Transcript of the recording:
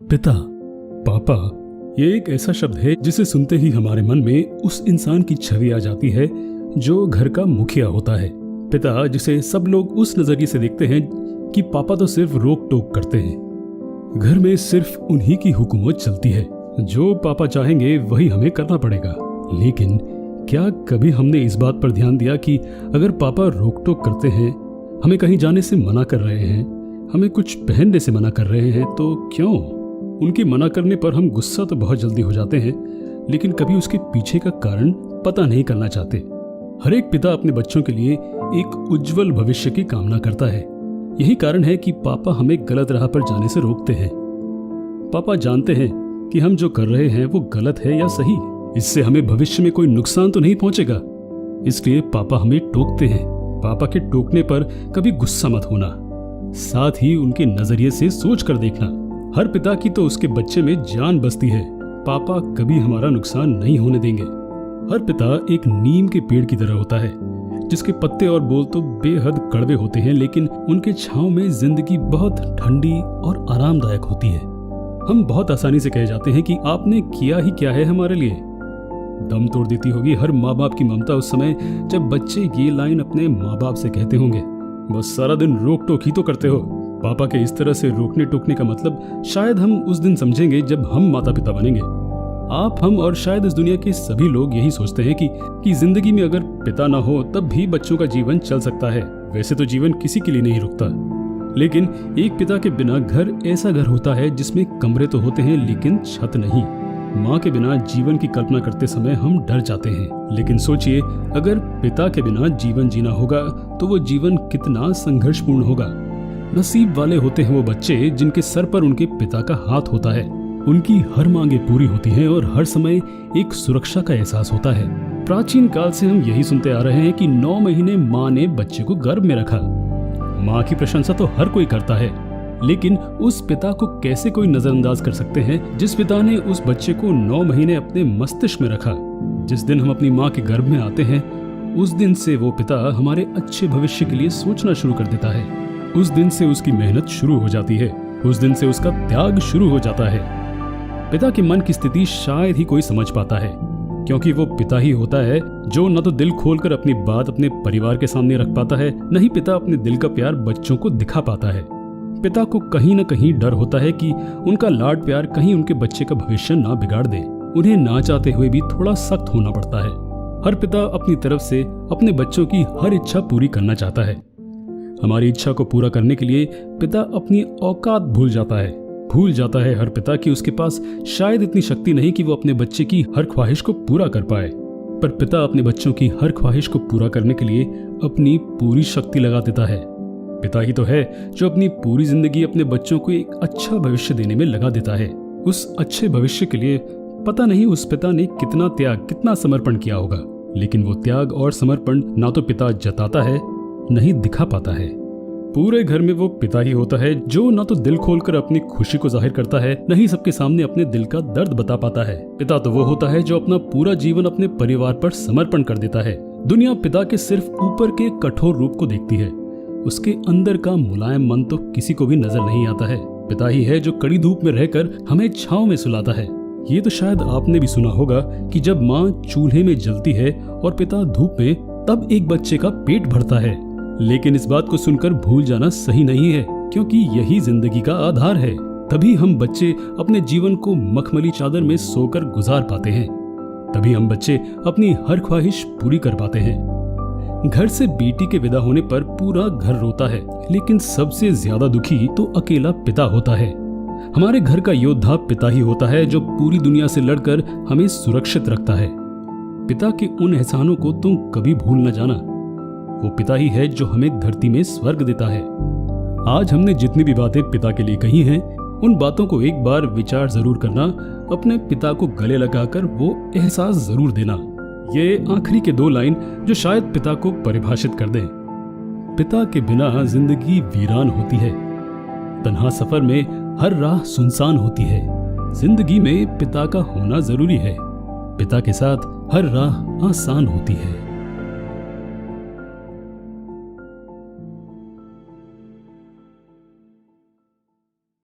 पिता, पापा, ये एक ऐसा शब्द है जिसे सुनते ही हमारे मन में उस इंसान की छवि आ जाती है जो घर का मुखिया होता है। पिता जिसे सब लोग उस नजरिए से देखते हैं कि पापा तो सिर्फ रोक टोक करते हैं। घर में सिर्फ उन्हीं की हुकूमत चलती है, जो पापा चाहेंगे वही हमें करना पड़ेगा। लेकिन क्या कभी हमने इस बात पर ध्यान दिया कि अगर पापा रोक टोक करते हैं, हमें कहीं जाने से मना कर रहे हैं, हमें कुछ पहनने से मना कर रहे हैं, तो क्यों? उनके मना करने पर हम गुस्सा तो बहुत जल्दी हो जाते हैं, लेकिन कभी उसके पीछे का कारण पता नहीं करना चाहते। हर एक पिता अपने बच्चों के लिए एक उज्जवल भविष्य की कामना करता है। यही कारण है कि पापा हमें गलत राह पर जाने से रोकते हैं। पापा जानते हैं कि हम जो कर रहे हैं वो गलत है या सही, इससे हमें भविष्य में कोई नुकसान तो नहीं पहुंचेगा, इसलिए पापा हमें टोकते हैं। पापा के टोकने पर कभी गुस्सा मत होना, साथ ही उनके नजरिए से सोच कर देखना। हर पिता की तो उसके बच्चे में जान बसती है, पापा कभी हमारा नुकसान नहीं होने देंगे। हर पिता एक नीम के पेड़ की तरह होता है, जिसके पत्ते और बोल तो बेहद कड़वे होते हैं, लेकिन उनके छांव में जिंदगी बहुत ठंडी और आरामदायक होती है। हम बहुत आसानी से कह जाते हैं कि आपने किया ही क्या है हमारे लिए। दम तोड़ देती होगी हर माँ बाप की ममता उस समय जब बच्चे ये लाइन अपने माँ बाप से कहते होंगे, बस सारा दिन रोक टोक ही तो करते हो। पापा के इस तरह से रोकने टोकने का मतलब शायद हम उस दिन समझेंगे जब हम माता पिता बनेंगे। आप, हम और शायद इस दुनिया के सभी लोग यही सोचते हैं कि जिंदगी में अगर पिता ना हो तब भी बच्चों का जीवन चल सकता है। वैसे तो जीवन किसी के लिए नहीं रुकता, लेकिन एक पिता के बिना घर ऐसा घर होता है जिसमें कमरे तो होते हैं लेकिन छत नहीं। माँ के बिना जीवन की कल्पना करते समय हम डर जाते हैं, लेकिन सोचिए अगर पिता के बिना जीवन जीना होगा तो वो जीवन कितना संघर्षपूर्ण होगा। नसीब वाले होते हैं वो बच्चे जिनके सर पर उनके पिता का हाथ होता है। उनकी हर मांगे पूरी होती हैं और हर समय एक सुरक्षा का एहसास होता है। प्राचीन काल से हम यही सुनते आ रहे हैं कि 9 महीने माँ ने बच्चे को गर्भ में रखा। माँ की प्रशंसा तो हर कोई करता है, लेकिन उस पिता को कैसे कोई नजरअंदाज कर सकते हैं जिस पिता ने उस बच्चे को 9 महीने अपने मस्तिष्क में रखा। जिस दिन हम अपनी माँ के गर्भ में आते हैं, उस दिन से वो पिता हमारे अच्छे भविष्य के लिए सोचना शुरू कर देता है। उस दिन से उसकी मेहनत शुरू हो जाती है, उस दिन से उसका त्याग शुरू हो जाता है। पिता के मन की स्थिति शायद ही कोई समझ पाता है, क्योंकि वो पिता ही होता है जो न तो दिल खोलकर अपनी बात अपने परिवार के सामने रख पाता है, न ही पिता अपने दिल का प्यार बच्चों को दिखा पाता है। पिता को कहीं न कहीं डर होता है कि उनका लाड प्यार कहीं उनके बच्चे का भविष्य ना बिगाड़ दे। उन्हें ना चाहते हुए भी थोड़ा सख्त होना पड़ता है। हर पिता अपनी तरफ से अपने बच्चों की हर इच्छा पूरी करना चाहता है। हमारी इच्छा को पूरा करने के लिए पिता अपनी औकात भूल जाता है हर पिता कि उसके पास शायद इतनी शक्ति नहीं कि वो अपने बच्चे की हर ख्वाहिश को पूरा कर पाए। पर पिता अपने बच्चों की हर ख्वाहिश को पूरा करने के लिए अपनी पूरी शक्ति लगा देता है। पिता ही तो है जो अपनी पूरी जिंदगी अपने बच्चों को एक अच्छा भविष्य देने में लगा देता है। उस अच्छे भविष्य के लिए पता नहीं उस पिता ने कितना त्याग, कितना समर्पण किया होगा, लेकिन वो त्याग और समर्पण ना तो पिता जताता है, नहीं दिखा पाता है। पूरे घर में वो पिता ही होता है जो न तो दिल खोलकर अपनी खुशी को जाहिर करता है, न ही सबके सामने अपने दिल का दर्द बता पाता है। पिता तो वो होता है जो अपना पूरा जीवन अपने परिवार पर समर्पण कर देता है। दुनिया पिता के सिर्फ ऊपर के कठोर रूप को देखती है, उसके अंदर का मुलायम मन तो किसी को भी नजर नहीं आता है। पिता ही है जो कड़ी धूप में रहकर हमें छांव में सुलाता है। ये तो शायद आपने भी सुना होगा कि जब माँ चूल्हे में जलती है और पिता धूप में, तब एक बच्चे का पेट भरता है। लेकिन इस बात को सुनकर भूल जाना सही नहीं है, क्योंकि यही जिंदगी का आधार है। तभी हम बच्चे अपने जीवन को मखमली चादर में सोकर गुजार पाते हैं, तभी हम बच्चे अपनी हर ख्वाहिश पूरी कर पाते हैं। घर से बेटी के विदा होने पर पूरा घर रोता है, लेकिन सबसे ज्यादा दुखी तो अकेला पिता होता है। हमारे घर का योद्धा पिता ही होता है जो पूरी दुनिया से लड़कर हमें सुरक्षित रखता है। पिता के उन एहसानों को तुम कभी भूल न जाना। वो पिता ही है जो हमें धरती में स्वर्ग देता है। आज हमने जितनी भी बातें पिता के लिए कही हैं, उन बातों को एक बार विचार जरूर करना, अपने पिता को गले लगाकर वो एहसास जरूर देना। ये आखिरी के 2 लाइन जो शायद पिता को परिभाषित कर दें। पिता के बिना जिंदगी वीरान होती है, तन्हा सफर में हर राह सुनसान होती है। जिंदगी में पिता का होना जरूरी है, पिता के साथ हर राह आसान होती है।